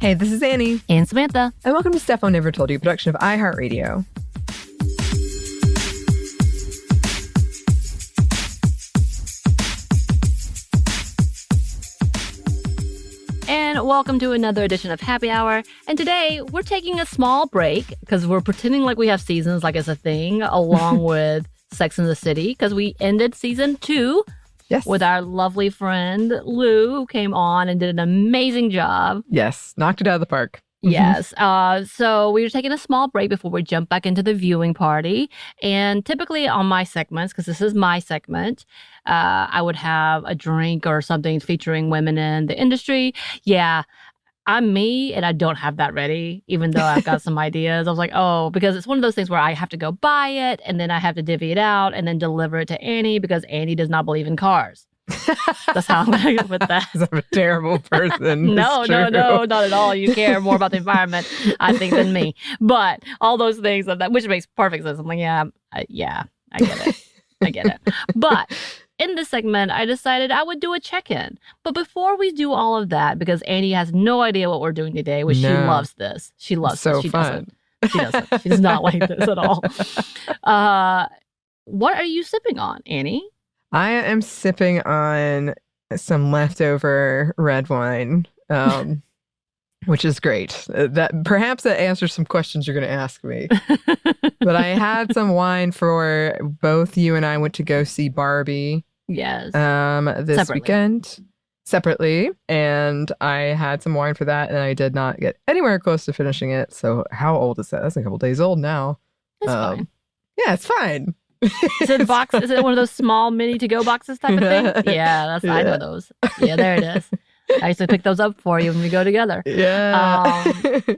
Hey, this is Anney. And Samantha. And welcome to Stuff I Never Told You, a production of iHeartRadio. And welcome to another edition of Happy Hour. And today we're taking a small break because we're pretending like we have seasons like it's a thing, along with Sex and the City, because we ended season 2 with our lovely friend Lou, who came on and did an amazing job. Yes, knocked it out of the park. Yes. So we were taking a small break before we jump back into the viewing party. And typically on my segments, because this is my segment, I would have a drink or something featuring women in the industry. Yeah, I'm me, and I don't have that ready, even though I've got some ideas. I was like, oh, because it's one of those things where I have to go buy it, and then I have to divvy it out, and then deliver it to Anney, because Anney does not believe in cars. That's how I'm going to put that. I'm a terrible person. No, not at all. You care more about the environment, I think, than me. But all those things, which makes perfect sense. I'm like, yeah, I get it. I get it. But in this segment, I decided I would do a check-in. But before we do all of that, because Anney has no idea what we're doing today, which she loves this. She loves so this. She fun. She doesn't. She does not like this at all. What are you sipping on, Anney? I am sipping on some leftover red wine, which is great. Perhaps that answers some questions you're going to ask me. But I had some wine for both you and I went to go see Barbie. Yes. This weekend separately, and I had some wine for that, and I did not get anywhere close to finishing it. So how old is that? That's a couple days old now. It's fine. Yeah, it's fine. Is it box? Is it one of those small mini to-go boxes type of thing? Yeah, I know those. Yeah, there it is. I used to pick those up for you when we go together. Yeah.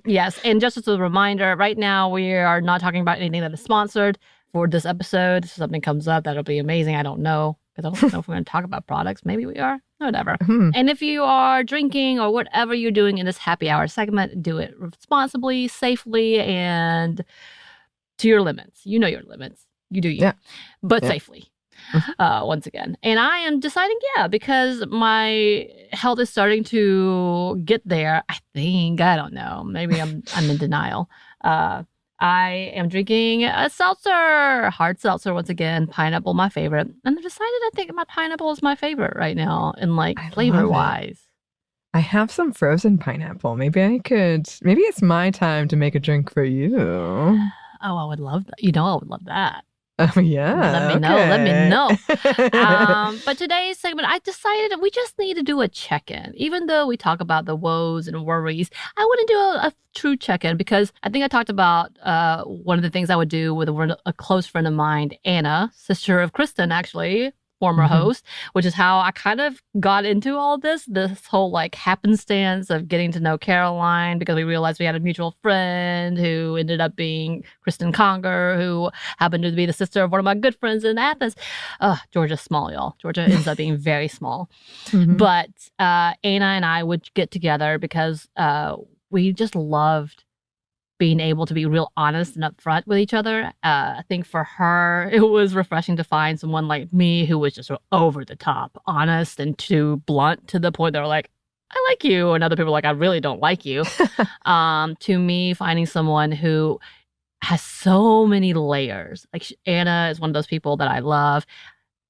Yes, and just as a reminder, right now we are not talking about anything that is sponsored for this episode. If something comes up, that'll be amazing. I don't know, because I don't know if we're going to talk about products. Maybe we are. Whatever. And if you are drinking or whatever you're doing in this happy hour segment, do it responsibly, safely, and to your limits. You know your limits. You do you, but safely, once again. And I am deciding, because my health is starting to get there, I think. I don't know. Maybe I'm in denial. I am drinking a seltzer, hard seltzer, once again, pineapple, my favorite. And I've decided I think my pineapple is my favorite right now, in flavor-wise. I have some frozen pineapple. Maybe it's my time to make a drink for you. Oh, I would love that. I would love that. Oh, yeah. Let me know. But today's segment, I decided we just need to do a check-in. Even though we talk about the woes and worries, I want to do a true check-in, because I think I talked about one of the things I would do with a close friend of mine, Anna, sister of Kristen, actually, former host, which is how I kind of got into all this whole happenstance of getting to know Caroline, because we realized we had a mutual friend who ended up being Kristen Conger, who happened to be the sister of one of my good friends in Athens. Georgia's small, y'all. Georgia ends up being very small. But Anna and I would get together because we just loved being able to be real honest and upfront with each other. I think for her, it was refreshing to find someone like me who was just over the top, honest and too blunt, to the point they're like, I like you. And other people are like, I really don't like you. To me, finding someone who has so many layers. Anna is one of those people that I love.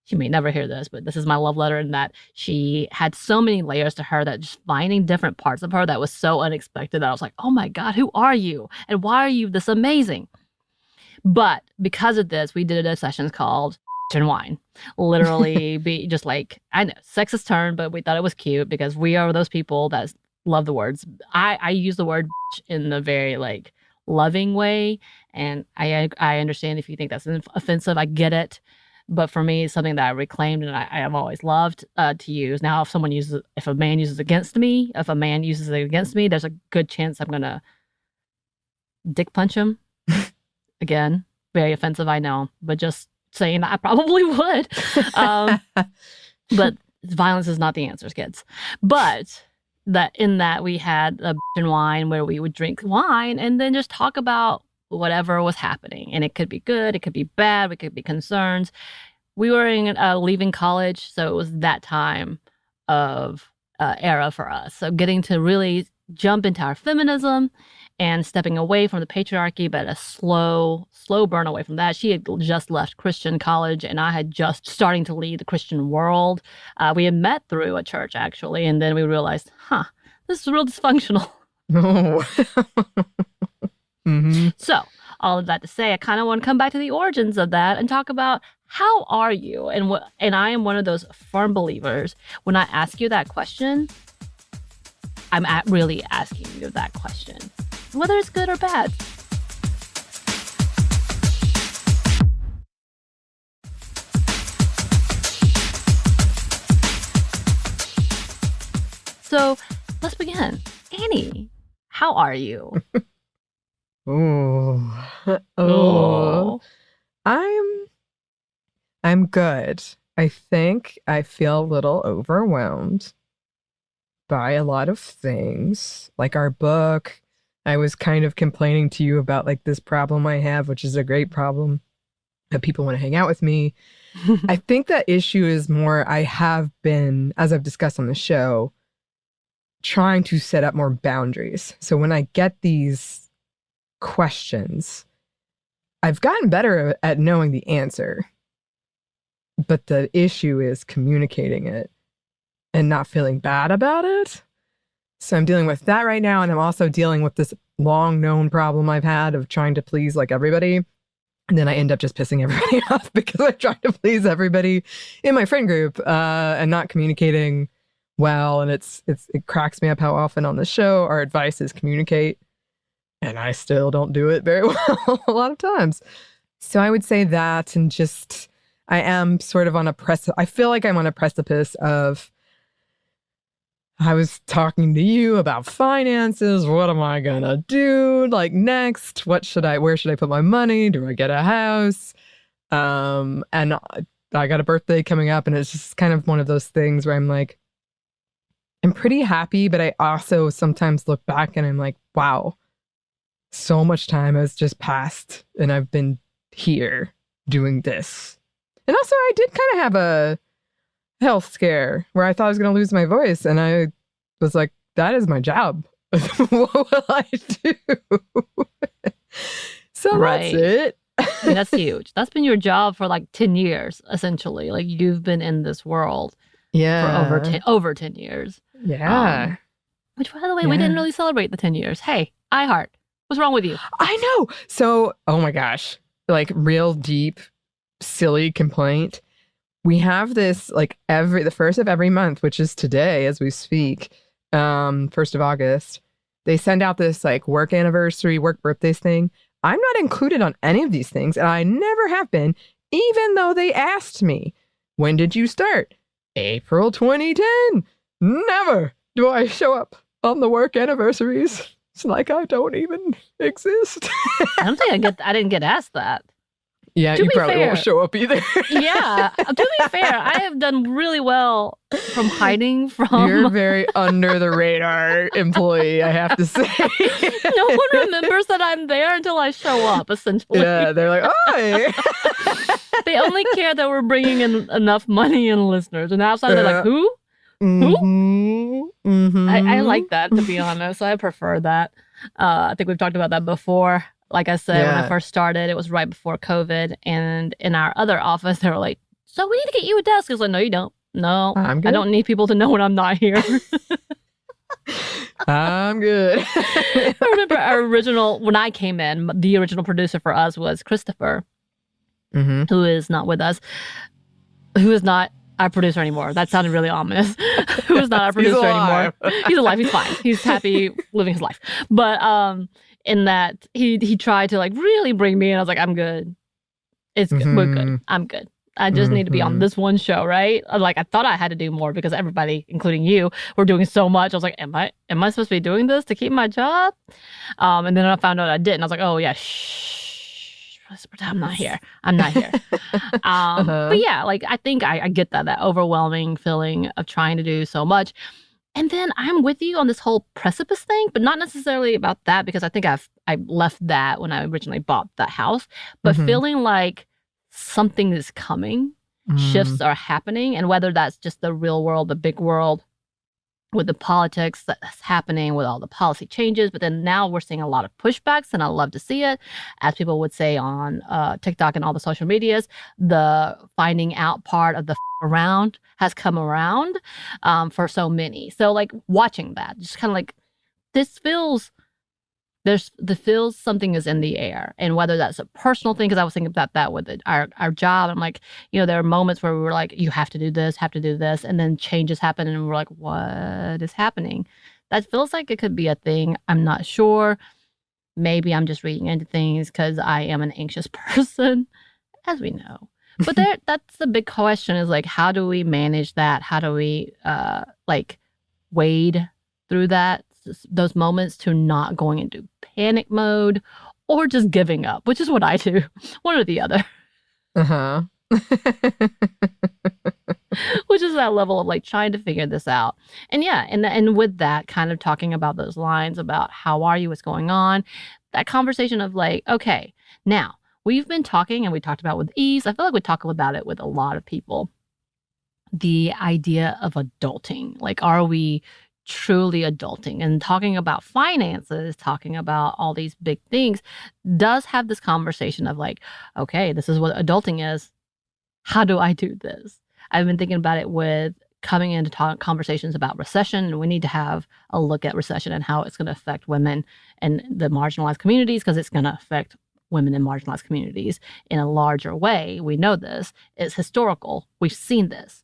She may never hear this, but this is my love letter, in that she had so many layers to her, that just finding different parts of her that was so unexpected that I was like, oh my God, who are you? And why are you this amazing? But because of this, we did a session called and Wine. Literally be just I know, sexist term, but we thought it was cute because we are those people that love the words. I use the word in a very loving way. And I understand if you think that's offensive, I get it. But for me, it's something that I reclaimed and I have always loved to use. Now, if a man uses it against me, there's a good chance I'm going to dick punch him. Again, very offensive, I know. But just saying I probably would. But violence is not the answer, kids. But that we had a and wine where we would drink wine and then just talk about whatever was happening. And it could be good, it could be bad, we could be concerned. We were leaving college, so it was that time of era for us. So getting to really jump into our feminism and stepping away from the patriarchy, but a slow burn away from that. She had just left Christian college, and I had just starting to lead the Christian world. We had met through a church, actually, and then we realized, this is real dysfunctional. Oh. So, all of that to say, I kind of want to come back to the origins of that and talk about how are you? And I am one of those firm believers. When I ask you that question, I'm really asking you that question, whether it's good or bad. So let's begin. Anney, how are you? Oh. I'm good. I think I feel a little overwhelmed by a lot of things, like our book. I was kind of complaining to you about like this problem I have, which is a great problem, that people want to hang out with me. I think that issue is more, I have been, as I've discussed on the show, trying to set up more boundaries. So when I get these questions, I've gotten better at knowing the answer. But the issue is communicating it and not feeling bad about it. So I'm dealing with that right now. And I'm also dealing with this long known problem I've had of trying to please like everybody. And then I end up just pissing everybody off because I try to please everybody in my friend group and not communicating well. And it cracks me up how often on the show our advice is communicate. And I still don't do it very well a lot of times. So I would say that, and just, I am sort of on a I feel like I'm on a precipice of, I was talking to you about finances. What am I gonna do? Like next, where should I put my money? Do I get a house? And I got a birthday coming up, and it's just kind of one of those things where I'm like, I'm pretty happy, but I also sometimes look back and I'm like, wow, so much time has just passed and I've been here doing this. And also I did kind of have a health scare where I thought I was going to lose my voice. And I was like, that is my job. What will I do? So Right. That's it. I mean, that's huge. That's been your job for like 10 years, essentially. Like you've been in this world for over 10 years. Yeah. Which, by the way, we didn't really celebrate the 10 years. Hey, iHeart, what's wrong with you? I know. So, oh my gosh, like real deep, silly complaint. We have this like the first of every month, which is today as we speak, 1st of August. They send out this like work anniversary, work birthdays thing. I'm not included on any of these things, and I never have been, even though they asked me, when did you start? April 2010. Never do I show up on the work anniversaries. It's like I don't even exist. I don't think I didn't get asked that. Yeah, you probably won't show up either. Yeah, to be fair, I have done really well from hiding from. You're a very under the radar employee, I have to say. No one remembers that I'm there until I show up, essentially. Yeah, they're like, "Hi." They only care that we're bringing in enough money and listeners, and outside they're like, "Who? Who?" I like that, to be honest. I prefer that. I think we've talked about that before. Like I said, when I first started, it was right before COVID. And in our other office, they were like, so we need to get you a desk. I was like, no, you don't. No, I don't need people to know when I'm not here. I'm good. I remember when I came in, the original producer for us was Christopher, who is not with us, who is not our producer anymore. That sounded really ominous. Who is not our producer anymore. He's alive. He's fine. He's happy living his life. But in that he tried to like really bring me in. I was like, I'm good. It's good. We're good. I'm good. I just need to be on this one show, right? Like I thought I had to do more because everybody, including you, were doing so much. I was like, am I supposed to be doing this to keep my job? And then I found out I didn't. I was like, oh yeah, shh. I'm not here. But yeah, like I think I get that overwhelming feeling of trying to do so much. And then I'm with you on this whole precipice thing, but not necessarily about that because I think I left that when I originally bought that house, but feeling like something is coming, shifts are happening, and whether that's just the real world, the big world, with the politics that's happening with all the policy changes. But then now we're seeing a lot of pushbacks, and I love to see it. As people would say on TikTok and all the social medias, the finding out part of the around has come around for so many. So like watching that, just kind of like, this feels something is in the air, and whether that's a personal thing, because I was thinking about that with our job. I'm like, there are moments where we were like, you have to do this, and then changes happen, and we're like, what is happening? That feels like it could be a thing. I'm not sure. Maybe I'm just reading into things because I am an anxious person, as we know. But that's the big question: is like, how do we manage that? How do we like wade through those moments to not going into panic mode or just giving up, which is what I do, one or the other. Which is that level of like trying to figure this out. And yeah, and with that, kind of talking about those lines about how are you, what's going on, that conversation of like, okay, now we've been talking, and we talked about with ease. I feel like we talk about it with a lot of people. The idea of adulting, like, are we truly adulting? And talking about finances, talking about all these big things, does have this conversation of like, okay, this is what adulting is. How do I do this? I've been thinking about it with coming into conversations about recession, and we need to have a look at recession and how it's going to affect women and the marginalized communities, because it's going to affect women in marginalized communities in a larger way. We know this. It's historical. We've seen this.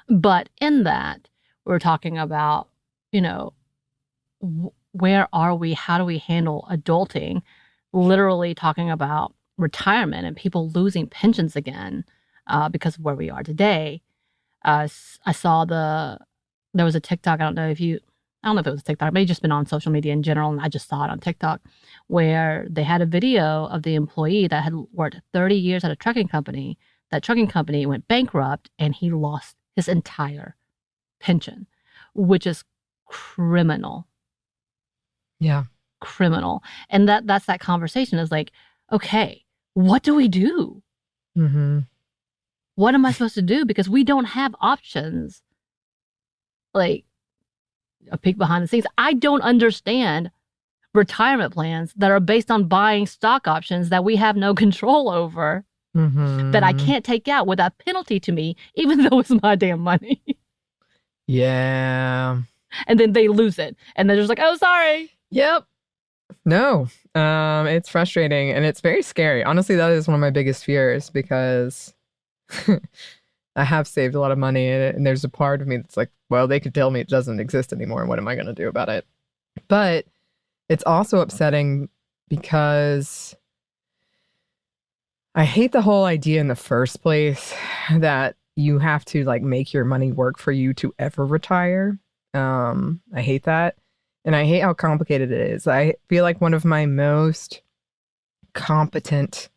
But in that, we're talking about, where are we? How do we handle adulting? Literally talking about retirement and people losing pensions again because of where we are today. I saw there was a TikTok. I don't know if it was a TikTok, but it's just been on social media in general, and I just saw it on TikTok, where they had a video of the employee that had worked 30 years at a trucking company. That trucking company went bankrupt, and he lost his entire pension, which is criminal. Yeah. Criminal. And that's that conversation is like, okay, what do we do? Mm-hmm. What am I supposed to do? Because we don't have options. Like, a peek behind the scenes, I don't understand retirement plans that are based on buying stock options that we have no control over, that I can't take out without penalty to me, even though it's my damn money. Yeah. And then they lose it. And they're just like, oh, sorry. Yep. No. It's frustrating, and it's very scary. Honestly, that is one of my biggest fears, because I have saved a lot of money in it, and there's a part of me that's like, well, they could tell me it doesn't exist anymore, and what am I going to do about it? But it's also upsetting because I hate the whole idea in the first place that you have to like make your money work for you to ever retire. I hate that. And I hate how complicated it is. I feel like one of my most competent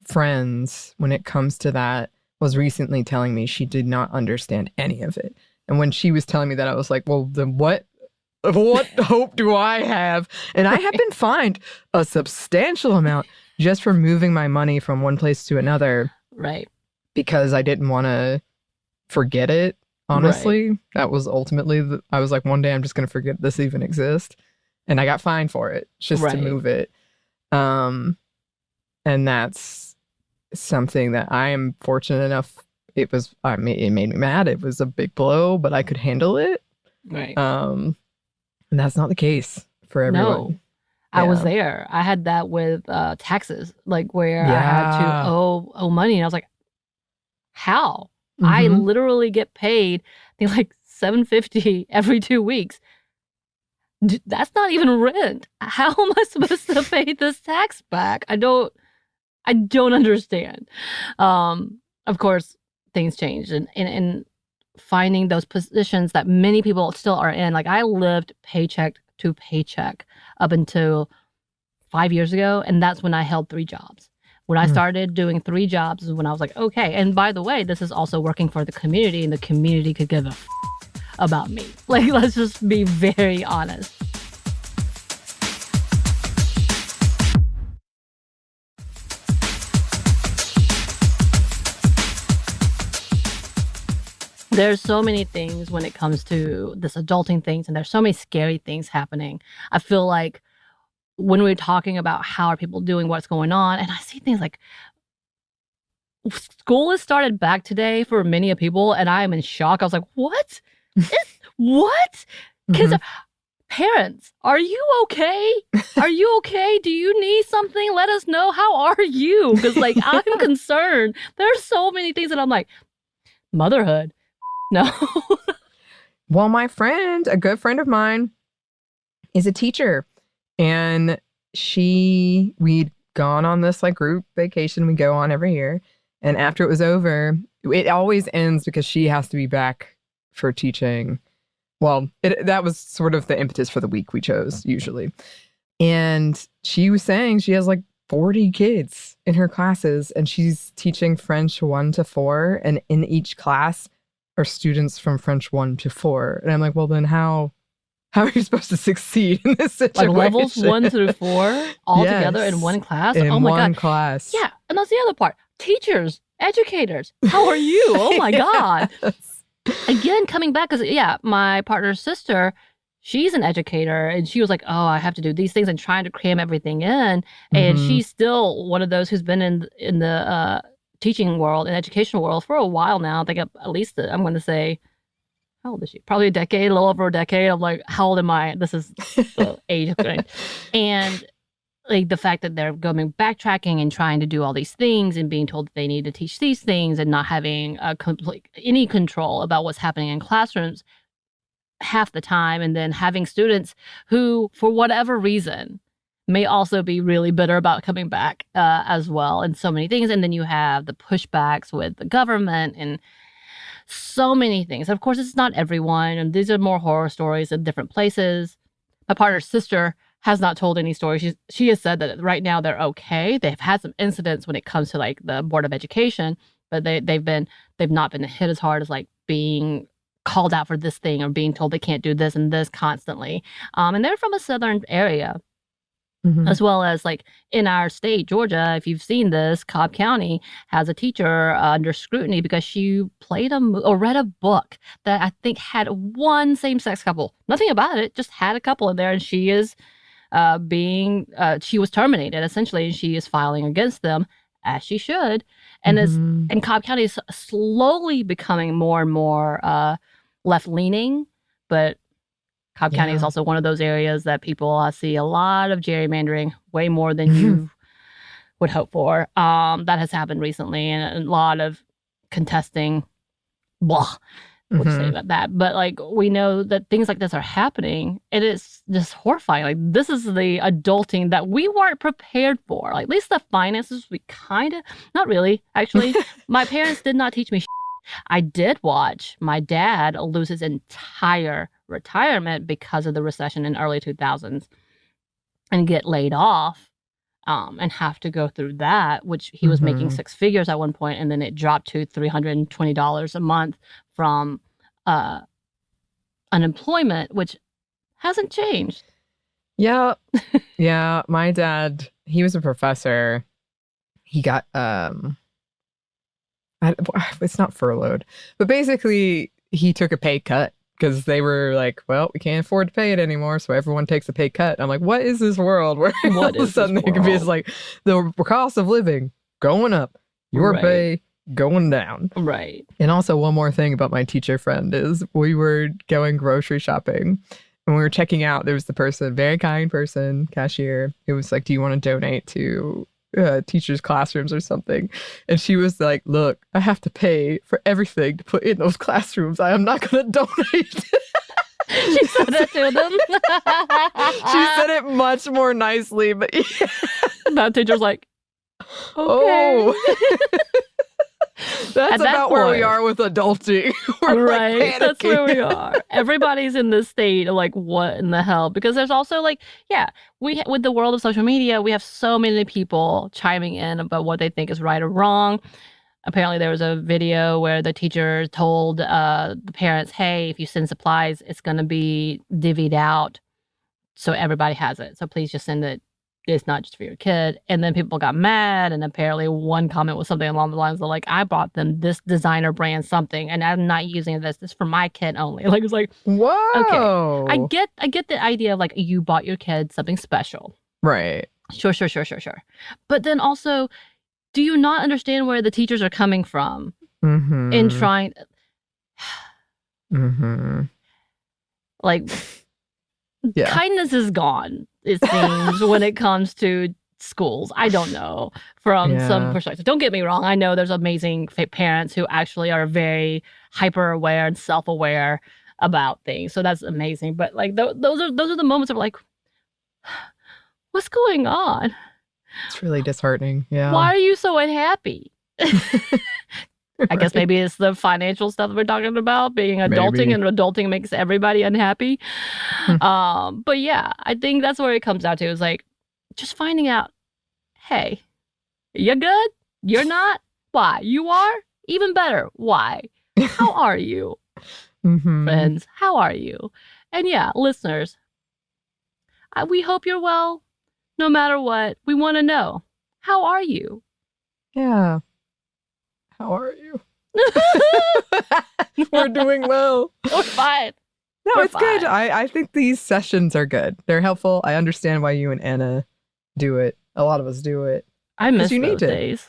friends when it comes to that was recently telling me she did not understand any of it. And when she was telling me that, I was like, well, then what hope do I have? And I have been fined a substantial amount just for moving my money from one place to another. Right. Because I didn't want to forget it. Honestly, right. That was ultimately, I was like, one day I'm just going to forget this even exists. And I got fined for it just to move it. And that's something that I am fortunate enough. It made me mad. It was a big blow, but I could handle it. Right. And that's not the case for everyone. No. Yeah. I was there. I had that with taxes, like where I had to owe money. And I was like, how? Mm-hmm. I literally get paid, I think, like $750 every 2 weeks. That's not even rent. How am I supposed to pay this tax back? I don't understand. Of course, things changed, and finding those positions that many people still are in. Like, I lived paycheck to paycheck up until 5 years ago, and that's when I held 3 jobs. When I started doing 3 jobs is when I was like, okay. And by the way, this is also working for the community, and the community could give a about me. Like, let's just be very honest. There's so many things when it comes to this adulting things, and there's so many scary things happening. I feel like when we're talking about how are people doing, what's going on, and I see things like school has started back today for many of people, and I am in shock. I was like, what? What? Kids Mhm. are, parents, are you okay? Are you okay? Do you need something? Let us know. How are you? Because like I'm concerned. There's so many things that I'm like, motherhood. No. Well, my friend, a good friend of mine, is a teacher, and we'd gone on this like group vacation we go on every year. And after it was over, it always ends because she has to be back for teaching. Well, that was sort of the impetus for the week we chose usually. And she was saying she has like 40 kids in her classes, and she's teaching French 1 to 4. And in each class are students from French 1 to 4. And I'm like, well, then how are you supposed to succeed in this situation? Like levels 1 through 4 all together in one class? In oh my one God. class. Yeah. And that's the other part. Teachers, educators, how are you? Oh my God. Again, coming back, because yeah, my partner's sister, she's an educator, and she was like, oh, I have to do these things and trying to cram everything in. And she's still one of those who's been in the teaching world and educational world for a while now. I think at least, I'm going to say, how old is she? Probably a decade, a little over a decade. I'm like, how old am I? This is the age range. And like the fact that they're going backtracking and trying to do all these things and being told that they need to teach these things and not having any control about what's happening in classrooms half the time, and then having students who, for whatever reason, may also be really bitter about coming back as well, and so many things. And then you have the pushbacks with the government and so many things. Of course, it's not everyone, and these are more horror stories in different places. My partner's sister has not told any stories. She has said that right now they're okay. They've had some incidents when it comes to like the Board of Education, but they've not been hit as hard as like being called out for this thing or being told they can't do this and this constantly. And they're from a southern area. As well as like in our state, Georgia, if you've seen this, Cobb County has a teacher under scrutiny because she played or read a book that I think had one same-sex couple. Nothing about it, just had a couple in there, and she is she was terminated essentially, and she is filing against them as she should. And and Cobb County is slowly becoming more and more left-leaning, but Cobb County is also one of those areas that people see a lot of gerrymandering, way more than you would hope for. That has happened recently, and a lot of contesting. Blah. We'll just say about that. But like we know that things like this are happening, and it's just horrifying. Like this is the adulting that we weren't prepared for. Like at least the finances, we kind of, not really, actually. My parents did not teach me. I did watch my dad lose his entire retirement because of the recession in early 2000s and get laid off and have to go through that, which he was making 6 figures at one point, and then it dropped to $320 a month from unemployment, which hasn't changed. Yeah. Yeah. My dad, he was a professor. He got it's not furloughed, but basically he took a pay cut because they were like, well, we can't afford to pay it anymore, so everyone takes a pay cut. I'm like, what is this world where all of a sudden it can be like the cost of living going up, your pay going down. Right. And also one more thing about my teacher friend is we were going grocery shopping and we were checking out. There was the person, very kind person, cashier, who was like, do you want to donate to teachers' classrooms or something? And she was like, look, I have to pay for everything to put in those classrooms. I am not going to donate. She said that to them. She said it much more nicely, but yeah. That teacher's like, okay. Oh. That's about where we are with adulting. We're right. Like that's where we are. Everybody's in this state of like, what in the hell? Because there's also like, yeah, with the world of social media, we have so many people chiming in about what they think is right or wrong. Apparently there was a video where the teacher told the parents, hey, if you send supplies, it's going to be divvied out so everybody has it. So please just send it it's not just for your kid. And then people got mad, and apparently one comment was something along the lines of like, I bought them this designer brand something, and I'm not using this. This is for my kid only. Like, it's like, whoa. okay, I get the idea of like, you bought your kid something special. Right. Sure. But then also, do you not understand where the teachers are coming from in trying? Like, kindness is gone, it seems, when it comes to schools. I don't know, from some perspective. Don't get me wrong. I know there's amazing parents who actually are very hyper aware and self-aware about things. So that's amazing. But like those are the moments of like, what's going on? It's really disheartening. Yeah. Why are you so unhappy? I guess maybe it's the financial stuff that we're talking about, being adulting, and adulting makes everybody unhappy. But yeah, I think that's where it comes down to, is like just finding out, hey, you're good? You're not? Why? You are? Even better. Why? How are you? Friends, how are you? And yeah, listeners, we hope you're well. No matter what, we want to know, how are you? Yeah. How are you? We're doing well. We're fine. No, it's good. I think these sessions are good. They're helpful. I understand why you and Anna do it. A lot of us do it. I miss those days.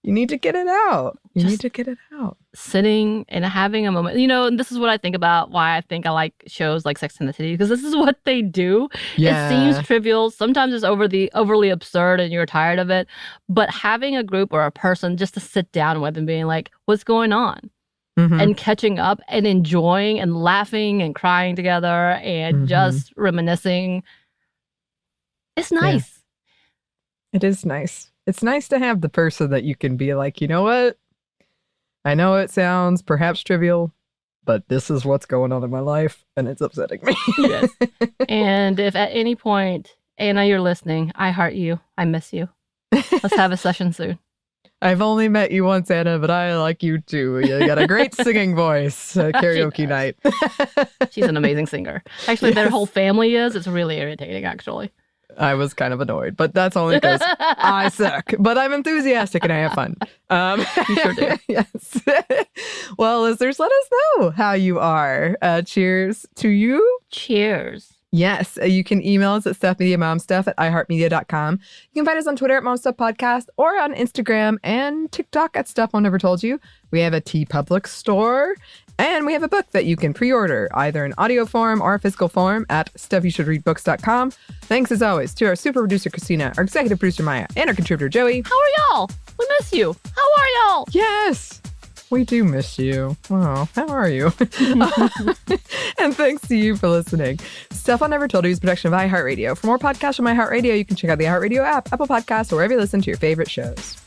You need to get it out. You need to get it out. Sitting and having a moment. You know, and this is what I think about why I think I like shows like Sex and the City, because this is what they do. Yeah. It seems trivial. Sometimes it's overly absurd and you're tired of it. But having a group or a person just to sit down with and being like, what's going on? And catching up and enjoying and laughing and crying together and just reminiscing. It's nice. Yeah. It is nice. It's nice to have the person that you can be like, you know what? I know it sounds perhaps trivial, but this is what's going on in my life, and it's upsetting me. Yes. And if at any point, Anna, you're listening, I heart you. I miss you. Let's have a session soon. I've only met you once, Anna, but I like you too. You got a great singing voice. Karaoke night. She's an amazing singer. Actually, their whole family is. It's really irritating, actually. I was kind of annoyed, but that's only because I suck. But I'm enthusiastic and I have fun. You sure do. Yes. Well, listeners, let us know how you are. Cheers to you. Cheers. Yes. You can email us at stuffmediamomstuff@iheartmedia.com. You can find us on Twitter at momstuffpodcast or on Instagram and TikTok at Stuff Mom Never Told You. We have a TeePublic store. And we have a book that you can pre-order, either in audio form or physical form, at stuffyoushouldreadbooks.com. Thanks, as always, to our super producer, Christina, our executive producer, Maya, and our contributor, Joey. How are y'all? We miss you. How are y'all? Yes, we do miss you. Oh, how are you? And thanks to you for listening. Stuff I Never Told You is a production of iHeartRadio. For more podcasts from iHeartRadio, you can check out the iHeartRadio app, Apple Podcasts, or wherever you listen to your favorite shows.